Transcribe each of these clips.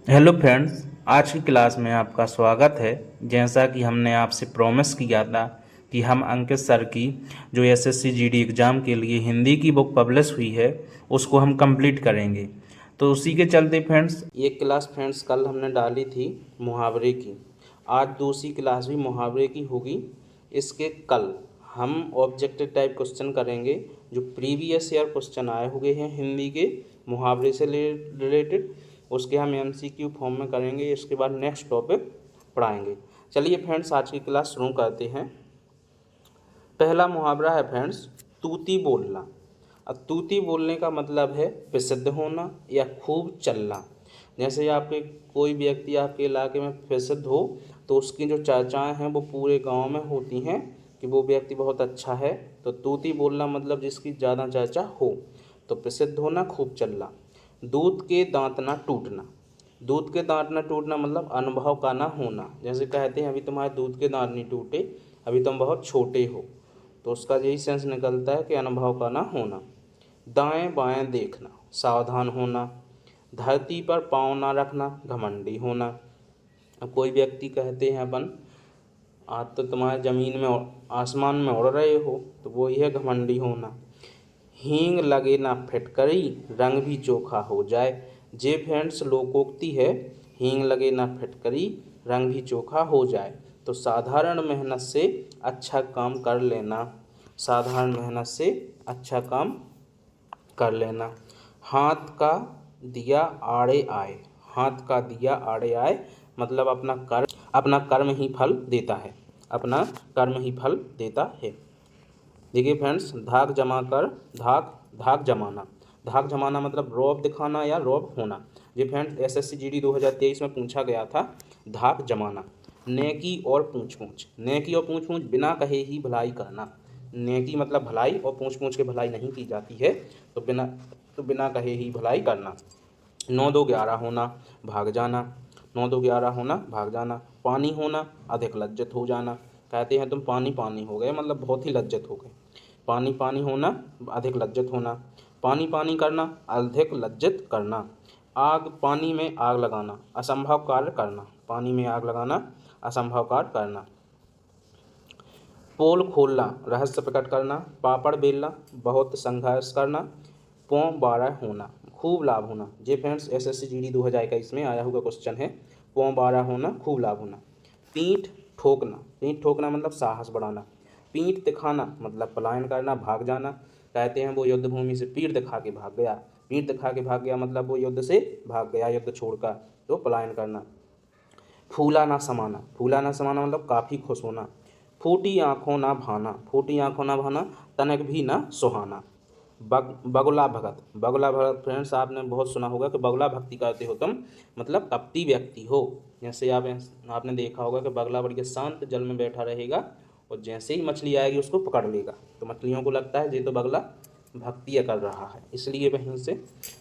Hello friends, आज की class में आपका स्वागत है। जैसा कि हमने आपसे प्रॉमिस किया था कि हम अंकित सर की जो एसएससी जीडी एग्ज़ाम के लिए हिंदी की बुक पब्लिश हुई है उसको हम कंप्लीट करेंगे। तो उसी के चलते फ्रेंड्स ये क्लास फ्रेंड्स कल हमने डाली थी मुहावरे की। आज दूसरी क्लास भी मुहावरे की होगी। इसके कल हम ऑब्जेक्टिव टाइप क्वेश्चन करेंगे जो प्रीवियस ईयर क्वेश्चन आए हुए हैं हिंदी के मुहावरे से रिलेटेड। उसके हम एमसीक्यू फॉर्म में करेंगे। इसके बाद नेक्स्ट टॉपिक पढ़ाएंगे। चलिए फ्रेंड्स, आज की क्लास शुरू करते हैं। पहला मुहावरा है फ्रेंड्स, तूती बोलना। अब तूती बोलने का मतलब है प्रसिद्ध होना या खूब चलना। जैसे आपके कोई व्यक्ति आपके इलाके में प्रसिद्ध हो तो उसकी जो चर्चाएं हैं वो पूरे गांव में होती हैं कि वो व्यक्ति बहुत अच्छा है। तो तूती बोलना मतलब जिसकी ज़्यादा चर्चा हो। तो प्रसिद्ध होना, खूब चलना। दूध के दांत ना टूटना। दूध के दांत ना टूटना मतलब अनुभव का ना होना। जैसे कहते हैं अभी तुम्हारे दूध के दांत नहीं टूटे, अभी तुम बहुत छोटे हो। तो उसका यही सेंस निकलता है कि अनुभव का ना होना। दाएं बाएं देखना, सावधान होना। धरती पर पाँव ना रखना, घमंडी होना। अब कोई व्यक्ति कहते हैं अपन आज तो तुम्हारे ज़मीन में आसमान में उड़ रहे हो, तो वो ही है घमंडी होना। हींग लगे ना फिटकरी, रंग भी चोखा हो जाए। जे फ्रेंड्स लोकोक्ति है, हींग लगे ना फिटकरी, रंग भी चोखा हो जाए। तो साधारण मेहनत से अच्छा काम कर लेना। साधारण मेहनत से अच्छा काम कर लेना। हाथ का दिया आड़े आए। हाथ का दिया आड़े आए मतलब अपना कर्म ही फल देता है। अपना कर्म ही फल देता है। देखिए फ्रेंड्स, धाक जमा कर धाक धाक जमाना। धाक जमाना मतलब रौब दिखाना या रौब होना। ये फ्रेंड्स एसएससी जीडी 2023 में पूछा गया था। धाक जमाना। नेकी और पूछ पूछ। नेकी और पूछ पूछ बिना कहे ही भलाई करना। नेकी मतलब भलाई, और पूछ पूछ के भलाई नहीं की जाती है। तो बिना कहे ही भलाई करना। 9 2 11 होना, भाग जाना। 9 2 11 होना, भाग जाना। पानी होना, अधिक लज्जित हो जाना। कहते हैं तुम पानी पानी हो गए मतलब बहुत ही लज्जित हो गए। पानी पानी होना, अधिक लज्जित होना। पानी पानी करना, अधिक लज्जित करना। आग पानी में आग लगाना, असंभव कार्य करना। पानी में आग लगाना, असंभव कार्य करना। पोल खोलना, रहस्य प्रकट करना। पापड़ बेलना, बहुत संघर्ष करना। पौ 12 होना, खूब लाभ होना। ये फ्रेंड्स एसएससी जीडी 2021 में आया हुआ क्वेश्चन है। पौ 12 होना, खूब लाभ होना। पीठ ठोकना। पीठ ठोकना मतलब साहस बढ़ाना। पीठ दिखाना मतलब पलायन करना, भाग जाना। कहते हैं वो युद्ध भूमि से पीठ दिखा के भाग गया। पीठ दिखा के भाग गया मतलब वो युद्ध से भाग गया, युद्ध छोड़कर। तो पलायन करना। फूला ना समाना। फूला ना समाना मतलब काफ़ी खुश होना। फूटी आँखों ना भाना। फूटी आँखों ना भाना, तनक भी ना सुहाना। बगुला भगत। बगुला भगत फ्रेंड्स आपने बहुत सुना होगा कि बगुला भक्ति करते हो तुम, मतलब कपटी व्यक्ति हो। जैसे आपने देखा होगा कि बगुला बढ़िया शांत जल में बैठा रहेगा और जैसे ही मछली आएगी उसको पकड़ लेगा। तो मछलियों को लगता है ये तो बगुला भक्ति कर रहा है, इसलिए वहीं से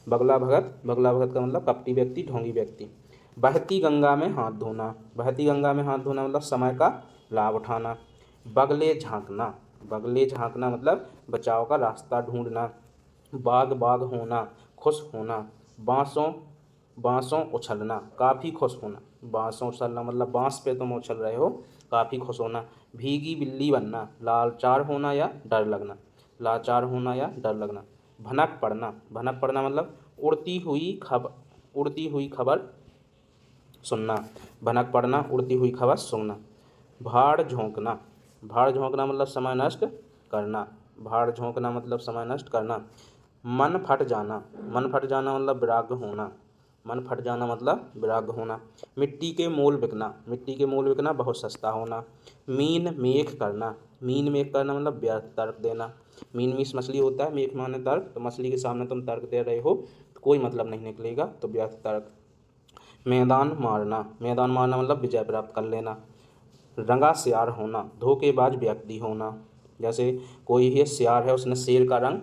बगुला भगत। बगुला भगत का मतलब कपटी व्यक्ति, ढोंगी व्यक्ति। बहती गंगा में हाथ धोना। बहती गंगा में हाथ धोना मतलब समय का लाभ उठाना। बगले झांकना। बगले झांकना मतलब बचाव का रास्ता ढूंढना। बाग बाग होना, खुश होना। बाँसों बाँसों उछलना, काफ़ी खुश होना। बाँसों उछलना मतलब बाँस पे तुम उछल रहे हो, काफ़ी खुश होना। भीगी बिल्ली बनना, लाचार होना या डर लगना। लाचार होना या डर लगना। भनक पड़ना। भनक पड़ना मतलब उड़ती हुई खबर सुनना। भनक पड़ना, उड़ती हुई खबर सुनना। भाड़ झोंकना। भाड़ झोंकना मतलब समय नष्ट करना। भाड़ झोंकना मतलब समय नष्ट करना। मन फट जाना। मन फट जाना मतलब विराग्य होना। मन फट जाना मतलब विराग्य होना। मिट्टी के मोल बिकना। मिट्टी के मोल बिकना, बहुत सस्ता होना। मीन मेख करना। मीन मेख करना मतलब व्यर्थ तर्क देना। मीन मीस मछली होता है, मेख माने तर्क। तो मछली के सामने तुम तर्क दे रहे हो तो कोई मतलब नहीं निकलेगा, तो व्यर्थ तर्क। मैदान मारना। मैदान मारना मतलब विजय प्राप्त कर लेना। रंगा सियार होना, धोखेबाज व्यक्ति होना। जैसे कोई है सियार है, उसने शेर का रंग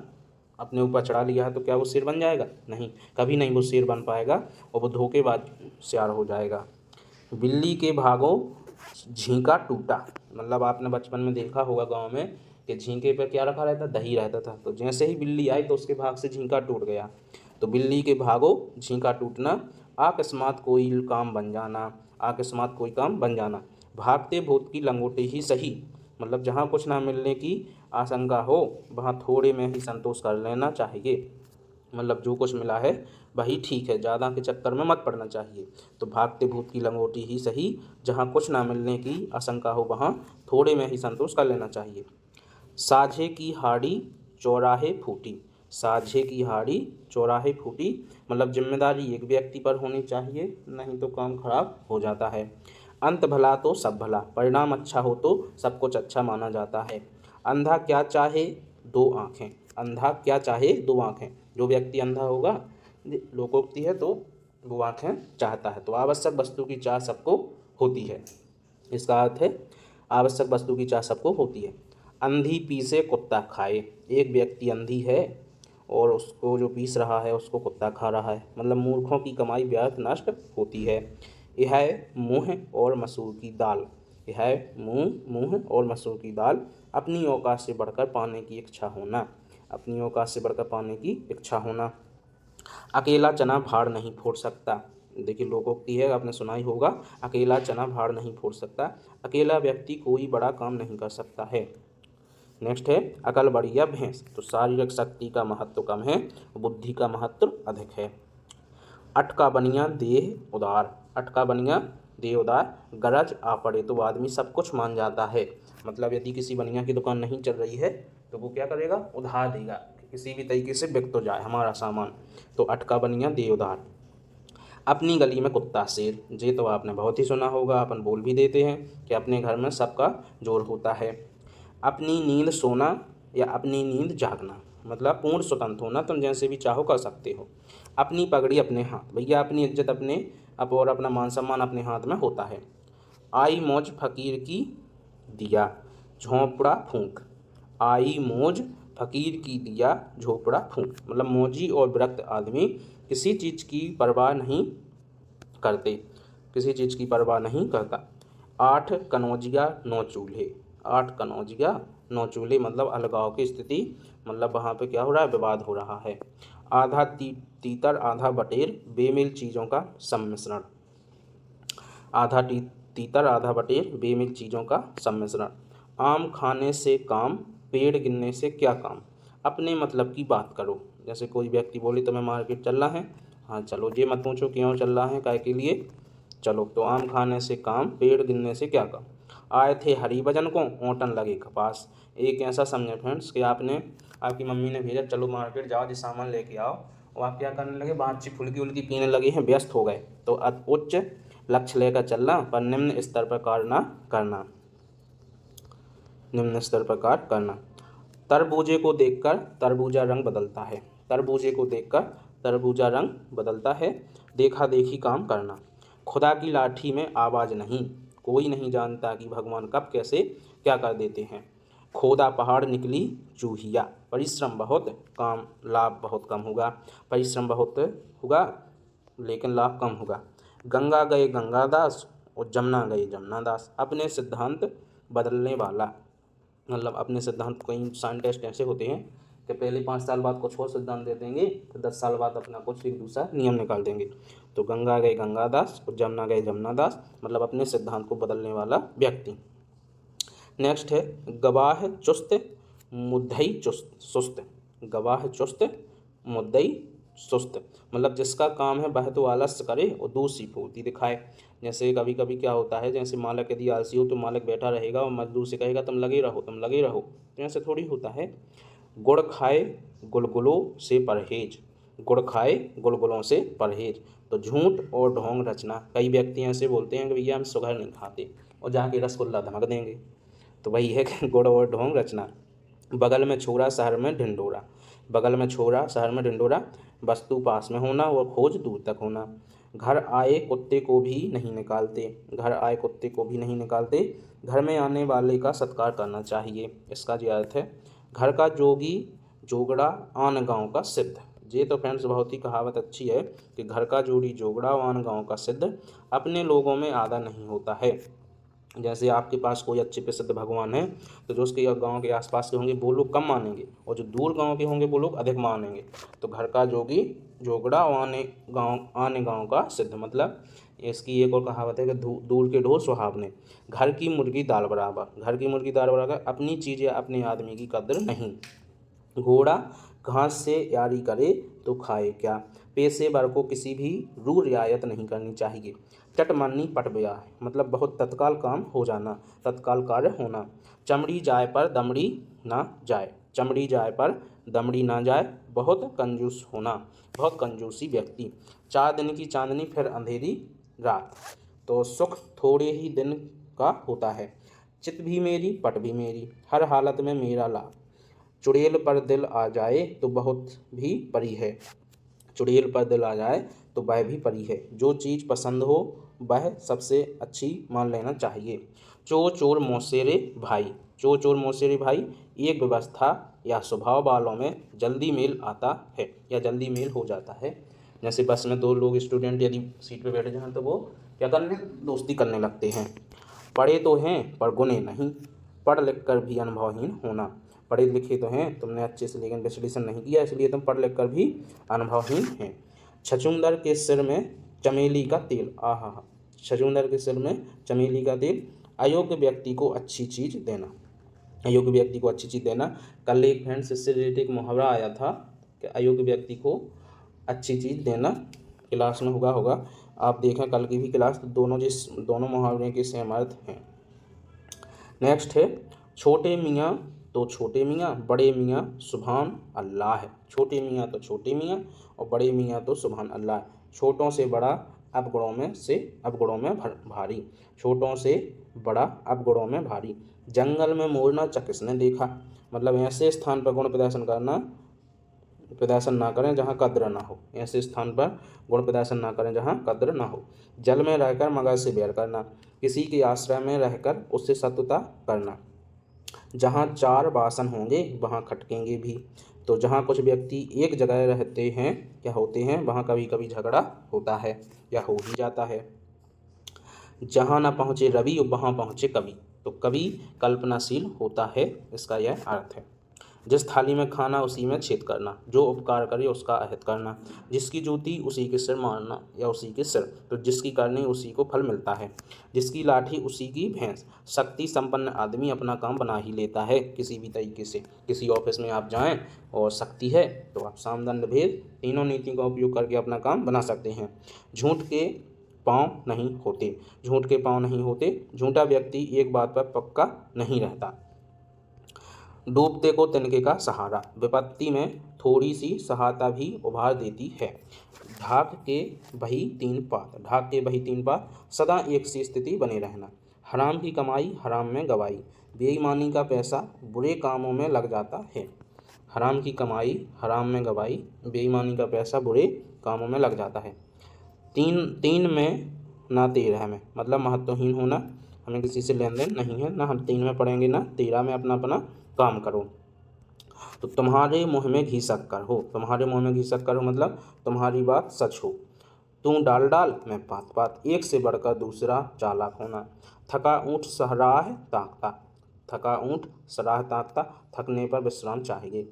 अपने ऊपर चढ़ा लिया है, तो क्या वो शेर बन जाएगा? नहीं, कभी नहीं वो शेर बन पाएगा और वो धोखेबाज सियार हो जाएगा। बिल्ली के भागो झींका टूटा, मतलब आपने बचपन में देखा होगा गांव में कि झींके पे क्या रखा रहता? दही रहता था। तो जैसे ही बिल्ली आई तो उसके भाग से झींका टूट गया। तो बिल्ली के भागो झींका टूटना, अकस्मात कोई काम बन जाना, अकस्मात कोई काम बन जाना। भागते भूत की लंगोटी ही सही, मतलब जहाँ कुछ ना मिलने की आशंका हो वहाँ थोड़े में ही संतोष कर लेना चाहिए। मतलब जो कुछ मिला है वही ठीक है, ज़्यादा के चक्कर में मत पड़ना चाहिए। तो भागते भूत की लंगोटी ही सही, जहाँ कुछ ना मिलने की आशंका हो वहाँ थोड़े में ही संतोष कर लेना चाहिए। साझे की हाड़ी चौराहे फूटी, साझे की हाड़ी चौराहे फूटी, मतलब जिम्मेदारी एक व्यक्ति पर होनी चाहिए, नहीं तो काम खराब हो जाता है। अंत भला तो सब भला, परिणाम अच्छा हो तो सब कुछ अच्छा माना जाता है। अंधा क्या चाहे दो आँखें, अंधा क्या चाहे दो आँखें, जो व्यक्ति अंधा होगा, लोकोक्ति है, तो वो आँखें चाहता है। तो आवश्यक वस्तु की चाह सबको होती है, इसका अर्थ है आवश्यक वस्तु की चाह सबको होती है। अंधी पीसे कुत्ता खाए, एक व्यक्ति अंधी है और उसको जो पीस रहा है उसको कुत्ता खा रहा है, मतलब मूर्खों की कमाई व्यर्थ नष्ट होती है। यह है मुँह और मसूर की दाल, यह है मुँह और मसूर की दाल, अपनी औकात से बढ़कर पाने की इच्छा होना, अपनी औकात से बढ़कर पाने की इच्छा होना। अकेला चना भाड़ नहीं फोड़ सकता, देखिए लोकोक्ति है, आपने सुना ही होगा, अकेला चना भाड़ नहीं फोड़ सकता, अकेला व्यक्ति कोई बड़ा काम नहीं कर सकता है। नेक्स्ट है अकल बढ़िया भैंस, तो शारीरिक शक्ति का महत्व कम है, बुद्धि का महत्व अधिक है। अटका बनिया देह उदार, अटका बनिया देह उदार, गरज आ पड़े तो आदमी सब कुछ मान जाता है, मतलब यदि किसी बनिया की दुकान नहीं चल रही है तो वो क्या करेगा, उधार देगा, किसी भी तरीके से बिक तो जाए हमारा सामान। तो अटका बनिया देह उधार। अपनी गली में कुत्ता शेर, ये तो आपने बहुत ही सुना होगा, अपन बोल भी देते हैं कि अपने घर में सबका जोर होता है। अपनी नींद सोना या अपनी नींद जागना, मतलब पूर्ण स्वतंत्र होना, तुम जैसे भी चाहो कर सकते हो। अपनी पगड़ी अपने हाथ, भैया अपनी इज्जत अपने और अपना मान सम्मान अपने हाथ में होता है। आई मौज फकीर की दिया झोंपड़ा फूंक, आई मौज फकीर की दिया झोंपड़ा फूंक, मतलब मौजी और विरक्त आदमी किसी चीज़ की परवाह नहीं करते, किसी चीज़ की परवाह नहीं करता। आठ कनौजिया नौ चूल्हे, आठ कनौजिया नौ चूल्हे, मतलब अलगाव की स्थिति, मतलब वहाँ पे क्या हो रहा है, विवाद हो रहा है। आधा तीतर आधा बटेर, बेमिल चीज़ों का सम्मिश्रण, आधा तीतर आधा बटेर, बेमिल चीज़ों का सम्मिश्रण। आम खाने से काम, पेड़ गिनने से क्या काम, अपने मतलब की बात करो, जैसे कोई व्यक्ति बोले तुम्हें मार्केट चलना है, हाँ चलो, ये मत पूछो क्यों चल रहा है, काय के लिए, चलो। तो आम खाने से काम, पेड़ गिनने से क्या काम। आए थे हरिभजन को, ओटन लगे कपास, एक ऐसा समझे फ्रेंड्स कि आपने, आपकी मम्मी ने भेजा चलो मार्केट जाओ जी सामान लेके आओ, और आप क्या करने लगे, बातचीत फुल्की उल्की पीने लगे हैं, व्यस्त हो गए। तो उच्च लक्ष्य लेकर चलना पर निम्न स्तर पर कार्य ना करना, निम्न स्तर पर कार्य करना। तरबूजे को देखकर तरबूजा रंग बदलता है, तरबूजे को देखकर तरबूजा रंग बदलता है, देखा देखी काम करना। खुदा की लाठी में आवाज़ नहीं, कोई नहीं जानता कि भगवान कब कैसे क्या कर देते हैं। खोदा पहाड़ निकली चूहिया, परिश्रम बहुत काम लाभ बहुत कम होगा, परिश्रम बहुत होगा लेकिन लाभ कम होगा। गंगा गए गंगादास और जमुना गए जमुनादास, अपने सिद्धांत बदलने वाला, मतलब अपने सिद्धांत, कई साइंटिस्ट ऐसे होते हैं कि पहले 5 साल बाद कुछ और सिद्धांत दे देंगे, फिर 10 साल बाद अपना कुछ एक दूसरा नियम निकाल देंगे। तो गंगा गए गंगादास और जमुना गए जमुनादास, मतलब अपने सिद्धांत को बदलने वाला व्यक्ति। नेक्स्ट है गवाह चुस्त मुद्दई चुस्त सुस्त, गवाह चुस्त मुद्दई सुस्त, मतलब जिसका काम है वह तो आलस्य करे और दूसरी फुर्ती दिखाए। जैसे कभी कभी क्या होता है, जैसे मालक यदि आलसी हो तो मालक बैठा रहेगा और मजदूर से कहेगा तुम लगे रहो तुम लगे रहो, तो ऐसे थोड़ी होता है। गुड़ खाए गुलगुलों से परहेज, गुड़ खाए गुलगुलों से परहेज, तो झूठ और ढोंग रचना, कई व्यक्ति ऐसे बोलते हैं कि भैया हम शुगर नहीं खाते और जाके रसगुल्ला धमक देंगे, तो वही है कि गुड़ और ढोंग रचना। बगल में छोरा शहर में ढिंढोरा, बगल में छोरा शहर में ढिंढोरा, वस्तु पास में होना और खोज दूर तक होना। घर आए कुत्ते को भी नहीं निकालते, घर आए कुत्ते को भी नहीं निकालते, घर में आने वाले का सत्कार करना चाहिए, इसका जो अर्थ है घर का जोगी जोगड़ा आन गाँव का सिद्ध। ये तो फ्रेंड्स बहुत ही कहावत अच्छी है कि घर का जोड़ी जोगड़ा आन गाँव का सिद्ध, अपने लोगों में आधा नहीं होता है। जैसे आपके पास कोई अच्छे प्रसिद्ध भगवान है तो जो उसके गांव के आसपास के होंगे वो लोग कम मानेंगे, और जो दूर गांव के होंगे वो लोग अधिक मानेंगे। तो घर का जोगी जोगड़ा आने गांव का सिद्ध, मतलब इसकी एक और कहावत है कि दूर के ढोर सुहावने। घर की मुर्गी दाल बराबर, घर की मुर्गी दाल बराबर, अपनी चीज़ या अपने आदमी की कद्र नहीं। घोड़ा घास से यारी करे तो खाए क्या, पेशेवर को किसी भी रू रियायत नहीं करनी चाहिए। चटमन्नी पट ब्याह, मतलब बहुत तत्काल काम हो जाना, तत्काल कार्य होना। चमड़ी जाए पर दमड़ी ना जाए, चमड़ी जाए पर दमड़ी ना जाए, बहुत कंजूस होना, बहुत कंजूसी व्यक्ति। 4 दिन की चांदनी फिर अंधेरी रात, तो सुख थोड़े ही दिन का होता है। चित भी मेरी पट भी मेरी, हर हालत में मेरा लाभ। चुड़ैल पर दिल आ जाए तो बहुत भी परी है, चुड़ैल पर दिल आ जाए तो वह भी परी है। जो चीज़ पसंद हो वह सबसे अच्छी मान लेना चाहिए। चोर चोर मौसेरे भाई, चोर चोर मौसेरे भाई, एक व्यवस्था या स्वभाव वालों में जल्दी मेल आता है या जल्दी मेल हो जाता है। जैसे बस में 2 लोग स्टूडेंट यदि सीट पे बैठ जाएं तो वो क्या करने, दोस्ती करने लगते हैं। पढ़े तो हैं पर गुने नहीं, पढ़ लिख कर भी अनुभवहीन होना। पढ़े लिखे तो हैं तुमने अच्छे से लेकिन विश्लेषण नहीं किया, इसलिए तुम पढ़ लिख कर भी अनुभवहीन हैं। छछूंदर के सिर में चमेली का तेल, आहा, छछूंदर के सिर में चमेली का तेल। अयोग्य व्यक्ति को अच्छी चीज़ देना, अयोग्य व्यक्ति को अच्छी चीज़ देना। कल एक फ्रेंड्स इससे रिलेटेड एक मुहावरा आया था कि अयोग्य व्यक्ति को अच्छी चीज़ देना, क्लास में होगा आप देखें कल की भी क्लास, तो दोनों मुहावरे के सेम अर्थ हैं। नेक्स्ट है, छोटे मियाँ तो छोटे मियाँ, बड़े मियाँ सुभान अल्लाह है। छोटे मियाँ तो छोटे मियाँ और बड़े मियाँ तो सुभान अल्लाह। छोटों से बड़ा अवगुणों में भारी, छोटों से बड़ा अवगुणों में भारी। जंगल में मोर नाचा किसने देखा, मतलब ऐसे स्थान पर गुण प्रदर्शन ना करें जहाँ कद्र ना हो, ऐसे स्थान पर गुण प्रदर्शन ना करें जहाँ कद्र ना हो। जल में रहकर मगर से बैर करना, किसी के आश्रय में रहकर उससे शत्रुता करना। जहाँ 4 बासन होंगे वहाँ खटकेंगे भी, तो जहाँ कुछ व्यक्ति एक जगह रहते हैं क्या होते हैं वहाँ कभी कभी झगड़ा होता है या हो ही जाता है। जहाँ न पहुँचे रवि वहाँ पहुँचे कवि, तो कवि कल्पनाशील होता है, इसका यह अर्थ है। जिस थाली में खाना उसी में छेद करना, जो उपकार करे उसका अहित करना। जिसकी जूती उसी के सिर मारना या उसी के सिर, तो जिसकी करनी उसी को फल मिलता है। जिसकी लाठी उसी की भैंस, शक्ति संपन्न आदमी अपना काम बना ही लेता है किसी भी तरीके से। किसी ऑफिस में आप जाएं और शक्ति है तो आप साम दंड भेद तीनों नीतियों का उपयोग करके अपना काम बना सकते हैं। झूठ के पाँव नहीं होते, झूठ के पाँव नहीं होते, झूठा व्यक्ति एक बात पर पक्का नहीं रहता। डूबते को तिनके का सहारा, विपत्ति में थोड़ी सी सहायता भी उभार देती है। ढाक के बही 3 पात, ढाक के बही 3 पात, सदा एक सी स्थिति बने रहना। हराम की कमाई हराम में गवाई, बेईमानी का पैसा बुरे कामों में लग जाता है। हराम की कमाई हराम में गवाई, बेईमानी का पैसा बुरे कामों में लग जाता है। तीन में ना 13 में, मतलब महत्वहीन होना, हमें किसी से लेन देन नहीं है, ना हम 3 में पढ़ेंगे ना 13 में, अपना अपना काम करो। तो तुम्हारे मुँह में घी शक्कर हो, तुम्हारे मुँह में घी शक्कर हो मतलब तुम्हारी बात सच हो। तू डाल डाल मैं पात पात, एक से बढ़कर दूसरा चालाक होना। थका ऊँट सराह ताकता, थका ऊँट सराह ताकता, थकने पर विश्राम चाहिए।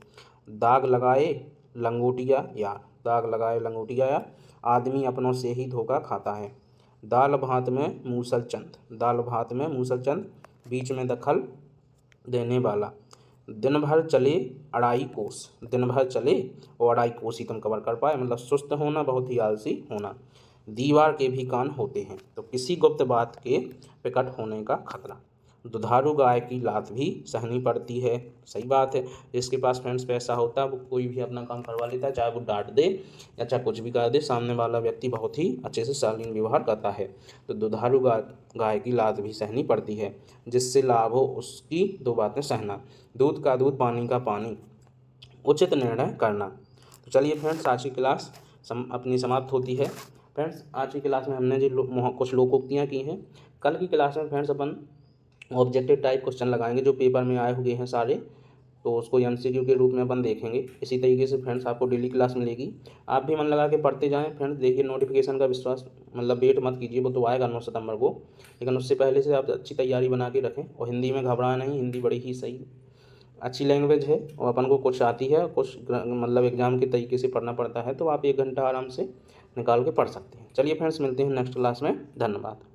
दाग लगाए लंगोटिया यार, दाग लगाए लंगोटिया यार, आदमी अपनों से ही धोखा खाता है। दाल भात में मूसल चंद, दाल भात में मूसल चंद, बीच में दखल देने वाला। दिन भर चले अढ़ाई कोस, दिन भर चले और अढ़ाई कोस ही तुम कवर कर पाए, मतलब सुस्त होना, बहुत ही आलसी होना। दीवार के भी कान होते हैं, तो किसी गुप्त बात के प्रकट होने का खतरा। दुधारू गाय की लात भी सहनी पड़ती है, सही बात है। जिसके पास फ्रेंड्स पैसा होता है वो कोई भी अपना काम करवा लेता है, चाहे वो डांट दे या चाहे कुछ भी कर दे, सामने वाला व्यक्ति बहुत ही अच्छे से शालीन व्यवहार करता है। तो दुधारू गाय की लात भी सहनी पड़ती है, जिससे लाभ हो उसकी 2 बातें सहना। दूध का दूध पानी का पानी, उचित निर्णय करना। तो चलिए फ्रेंड्स, आज की क्लास अपनी समाप्त होती है। फ्रेंड्स, आज की क्लास में हमने जो कुछ लोकोक्तियाँ की हैं, कल की क्लास में फ्रेंड्स अपन ऑब्जेक्टिव टाइप क्वेश्चन लगाएंगे जो पेपर में आए हुए हैं सारे, तो उसको MCQ के रूप में अपन देखेंगे। इसी तरीके से फ्रेंड्स आपको डेली क्लास मिलेगी, आप भी मन लगा के पढ़ते जाएँ फ्रेंड्स। देखिए नोटिफिकेशन का विश्वास मतलब वेट मत कीजिए, वो तो आएगा 9 सितंबर को, लेकिन उससे पहले से आप अच्छी तैयारी बना के रखें। और हिंदी में घबराए नहीं, हिंदी बड़ी ही सही अच्छी लैंग्वेज है और अपन को कुछ आती है, कुछ मतलब एग्ज़ाम के तरीके से पढ़ना पड़ता है, तो आप 1 घंटा आराम से निकाल के पढ़ सकते हैं। चलिए फ्रेंड्स, मिलते हैं नेक्स्ट क्लास में। धन्यवाद।